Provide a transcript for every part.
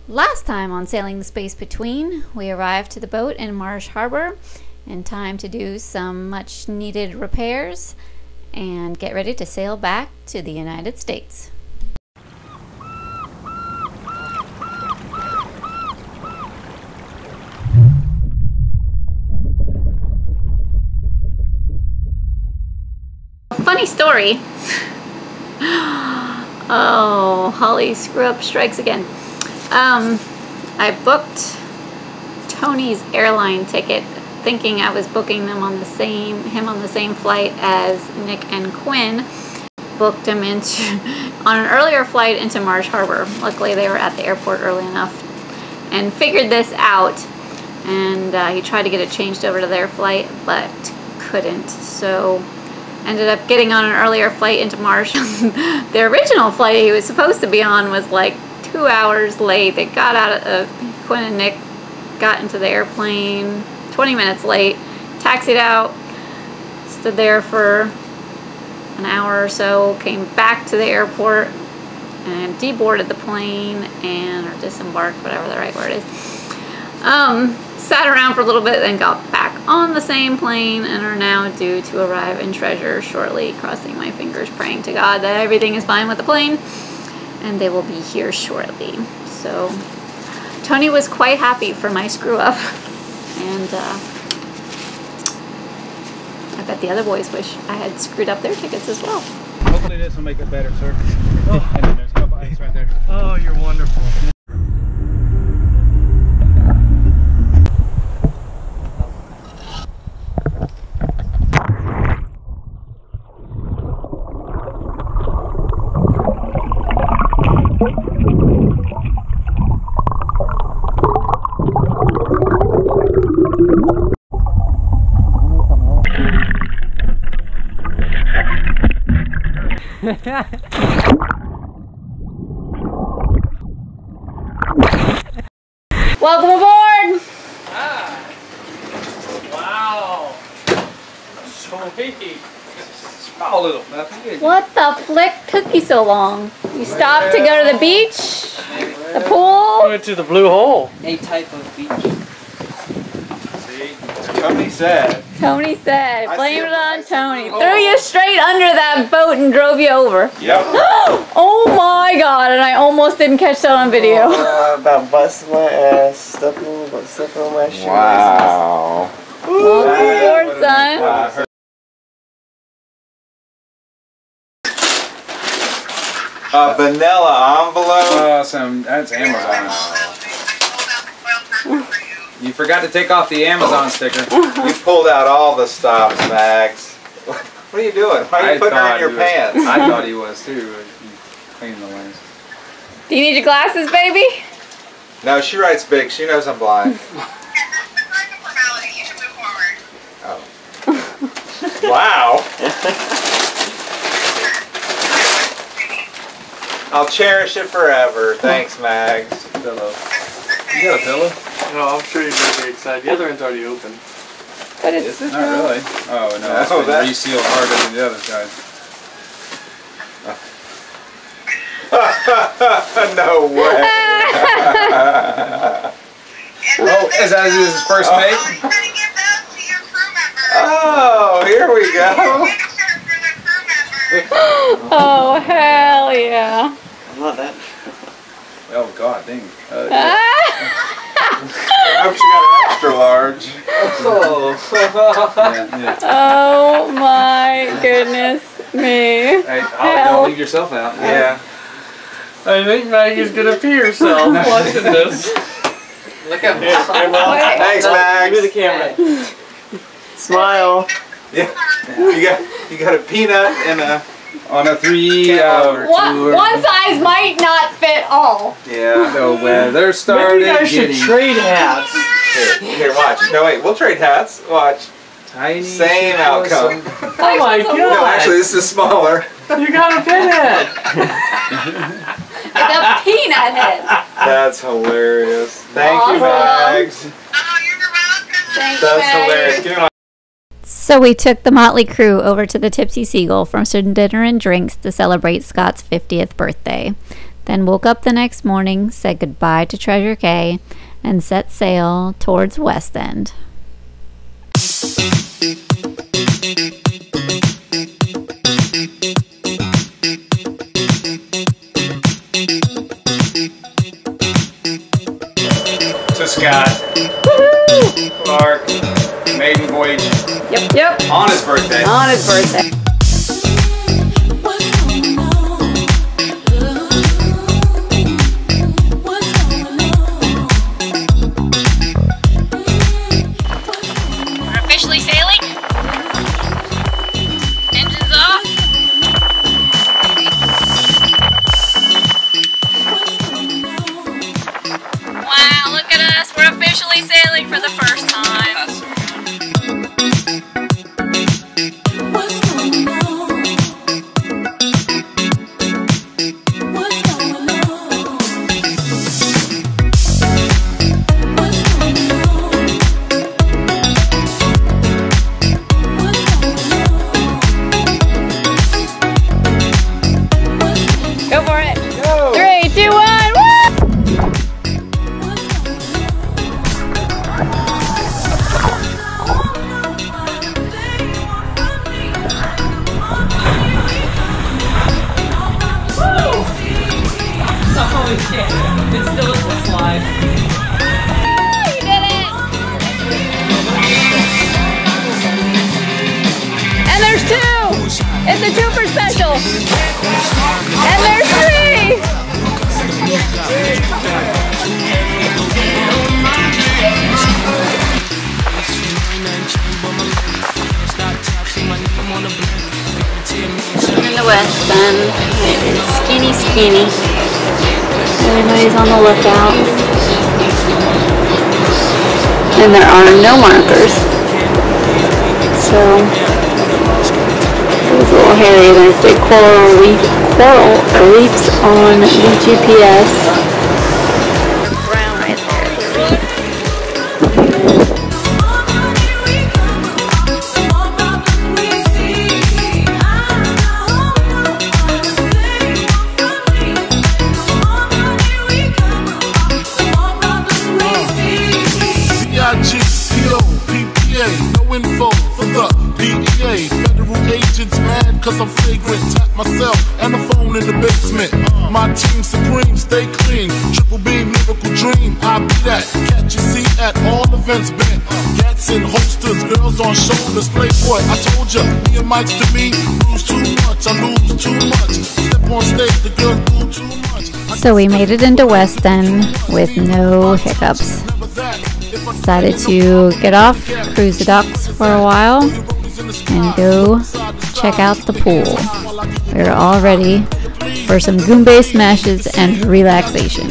Last time on Sailing the Space Between, we arrived to the boat in Marsh Harbor in time to do some much needed repairs and get ready to sail back to the United States. Funny story. Oh, Holly screw up strikes again. I booked Tony's airline ticket thinking I was booking them on the same flight as Nick and Quinn. Booked him on an earlier flight into Marsh Harbor. Luckily they were at the airport early enough and figured this out, and he tried to get it changed over to their flight but couldn't, so ended up getting on an earlier flight into Marsh. The original flight he was supposed to be on was like 2 hours late. They got out of, Quinn and Nick got into the airplane 20 minutes late, taxied out, stood there for an hour or so, came back to the airport and deboarded the plane or disembarked, whatever the right word is. Sat around for a little bit, then got back on the same plane and are now due to arrive in Treasure shortly, crossing my fingers, praying to God that everything is fine with the plane and they will be here shortly. So Tony was quite happy for my screw up, and I bet the other boys wish I had screwed up their tickets as well. Hopefully this will make it better, sir. Oh, and then there's a couple ice right there. Oh, you're wonderful. Welcome aboard! Ah! Wow! Sweet! Small little nothing. What the flick took you so long? You stopped to go to the beach? The pool? Went to the blue hole. A type of beach. See? Tony said. Tony said. Blame it on Tony. Threw you straight under that boat and drove you over. Yep. Oh my God, and I almost didn't catch that on video. About busting my ass, stepping on my shoes. Wow. Welcome aboard, son. A vanilla envelope. Awesome. That's Amazon. You forgot to take off the Amazon sticker. You pulled out all the stops, Mags. What are you doing? Why are you putting her in your pants? I thought he was too. You cleaned the lens. Do you need your glasses, baby? No, she writes big. She knows I'm blind. Oh. Wow. I'll cherish it forever. Thanks, Mags. Pillow. You got a pillow? No, I'm sure you're going to be excited. The other end's already open. But it's Not really. Oh no, that's been resealed harder than the other side. No way. Oh, is that his first mate? Oh, here we go. oh, hell yeah. I love that. Oh god, dang. I hope she got an extra large. Yeah. Oh my goodness me. Hey, don't leave yourself out. Yeah. I think Maggie's going to pee herself watching this. Look at me. Thanks, Mags. Give me the camera. Smile. Yeah. You got a peanut and a. On a 3-hour tour. One size might not fit all. Yeah. The weather started Maybe you guys should trade hats. Here, watch. No, wait. We'll trade hats. Watch. Tiny. Same outcome. Oh my god. No, actually, this is smaller. You got a pinhead. It's a peanut head. That's hilarious. Thank you, Mags. Oh, you're welcome. Thanks, That's hilarious. Give me my. So we took the motley crew over to the Tipsy Seagull for some dinner and drinks to celebrate Scott's 50th birthday. Then woke up the next morning, said goodbye to Treasure Cay, and set sail towards West End. To Scott. Clark. Maiden Voyage. Yep. On his birthday. On his birthday. Officially sailing? Engines off? Wow, look at us. We're officially sailing for the first time. Go for it. Go. 3, 2, 1, woo! Holy shit. It still is a slide. You did it! And there's 2! It's a 2 for special! And there's 3! I'm in the West End. It is skinny. Everybody's on the lookout. And there are no markers. So, it was a little hairy. There's big coral reefs on the GPS. Brown right there. The reef. No info for the DEA. Federal agents mad cause I'm flagrant. Tap myself and the phone in the basement. My team supreme, stay clean. Triple beam, lyrical dream. I be that. Catch a seat at all events bent. Gats and holsters, girls on shoulders. Playboy, I told ya, me and Mike's to me. Lose too much, I lose too much. Step on stage, the girls do too much. So we made it into West End with no hiccups. Decided to get off, cruise the docks for a while, and go check out the pool. We're all ready for some Goombay smashes and relaxation.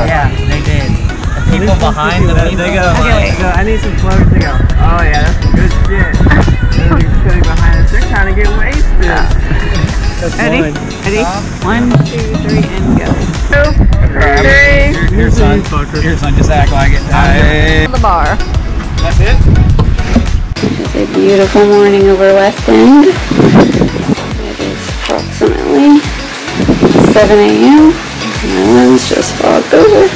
Yeah, they did. The people behind the people. They go, I need some floats. They go, oh yeah, that's good shit. They're sitting behind us. They're trying to get wasted. Ready? 1, 2, 3, and go. 2, 3. Here, son. Here, son. Just act like it. Hey. The bar. That's it? It's a beautiful morning over West End. It is approximately 7 a.m. My lens just fogged over.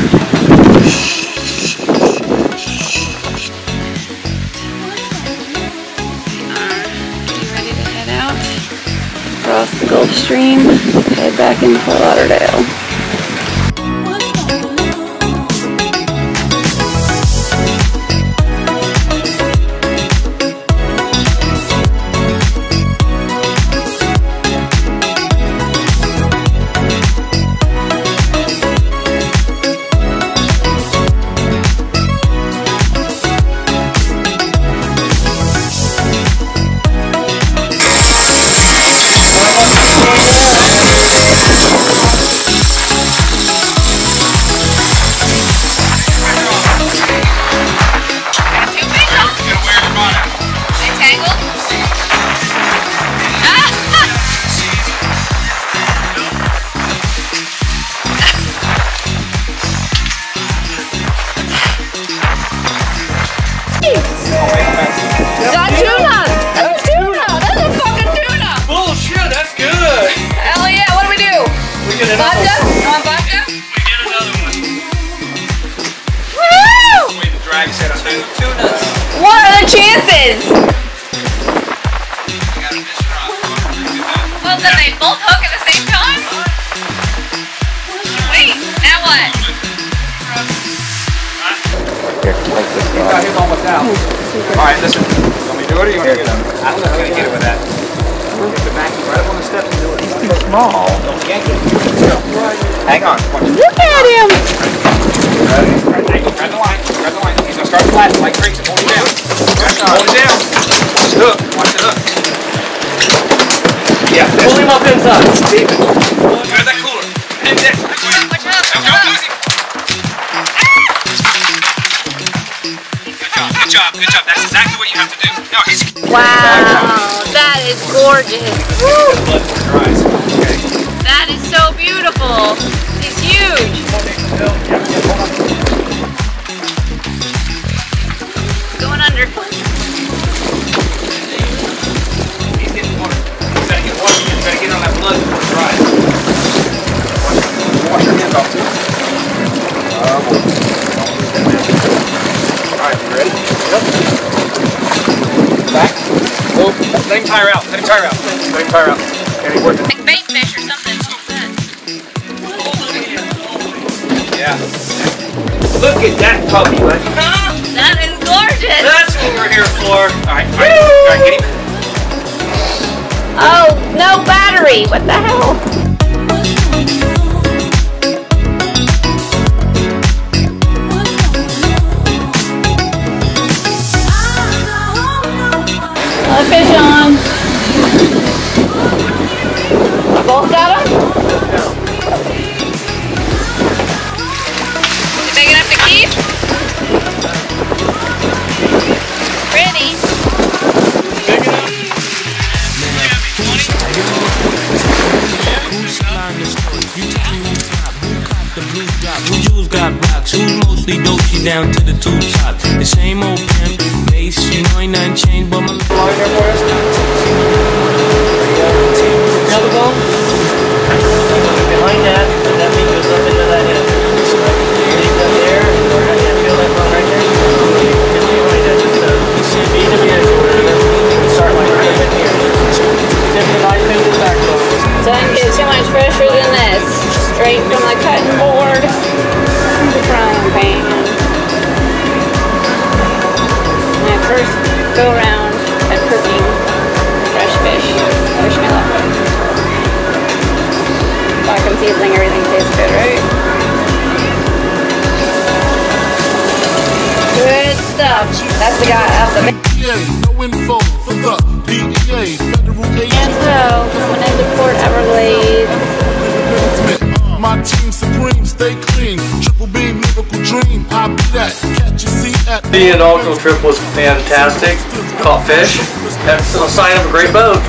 You ready to head out? Across the Gulf Stream, head back into Fort Lauderdale. Tangled? then they both hook at the same time? Wait, now what? Got him almost out. Alright, listen. You want me to do it or you want to get it? I'm going to get it with that. Get the back right up on the steps and do it. He's too small. Don't yank it. Hang on. Look at him! Grab the line. Grab the line. He's going to start flat like Grace and hold it down. Hold it down. Watch the hook. Watch the hook. Yeah. Pull him up inside. Grab that cooler. And this. Watch out! Don't lose him. Good job. Good job. That's exactly what you have to do. No, he's... Wow, that is gorgeous. That is so beautiful. He's huge. Going under. He's getting water. You gotta get water. You gotta get on that blood before it dries. Wash your hands off too. Alright, you ready? Yep. Back. Oh, let him tire out. Let him tire out. Let him tire out. Can he work it? Like bait fish or something. Yeah. Look at that puppy, buddy. That is gorgeous! That's what we're here for. Alright, alright, get him. Oh, no battery. What the hell? Fish on. Both got them? Big enough to keep? Ready? Big enough. Who Jews got rocks? Who's mostly dope? Down to the two top. The same old pimp, bass, you know ain't nothing changed but my Behind that, and that meat goes up into that end. So leave that there, or I can't feel that one right there. Right there, just feed him in or whatever. Start like right in here. Simply like through the backbone. Doesn't get too much fresher than this. Straight from the cutting board to the frying pan. My first go around at cooking fresh fish. Wish me luck. Black and seasoning, everything tastes good, right? Good stuff. That's the guy out the And so, coming into Port Everglades. My team supreme, stay clean. Triple beam, lyrical dream. I'll be that. Catch a seat at The inaugural trip was fantastic. Caught fish. That's a sign of a great boat.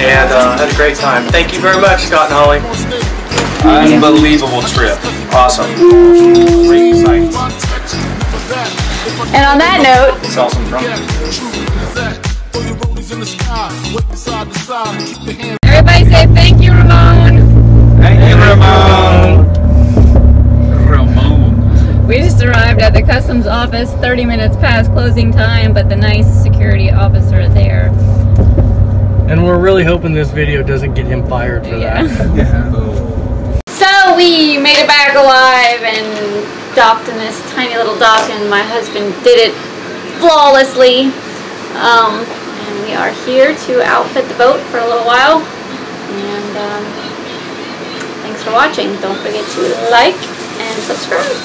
And had a great time. Thank you very much, Scott and Holly. Unbelievable trip. Awesome. Great sights. And on that note, Saw some from everybody say thank you, Ramon. Thank you, Ramon. We just arrived at the customs office 30 minutes past closing time, but the nice security officer there. And we're really hoping this video doesn't get him fired for that. So we made it back alive and docked in this tiny little dock, and my husband did it flawlessly. And we are here to outfit the boat for a little while. And thanks for watching. Don't forget to like and subscribe.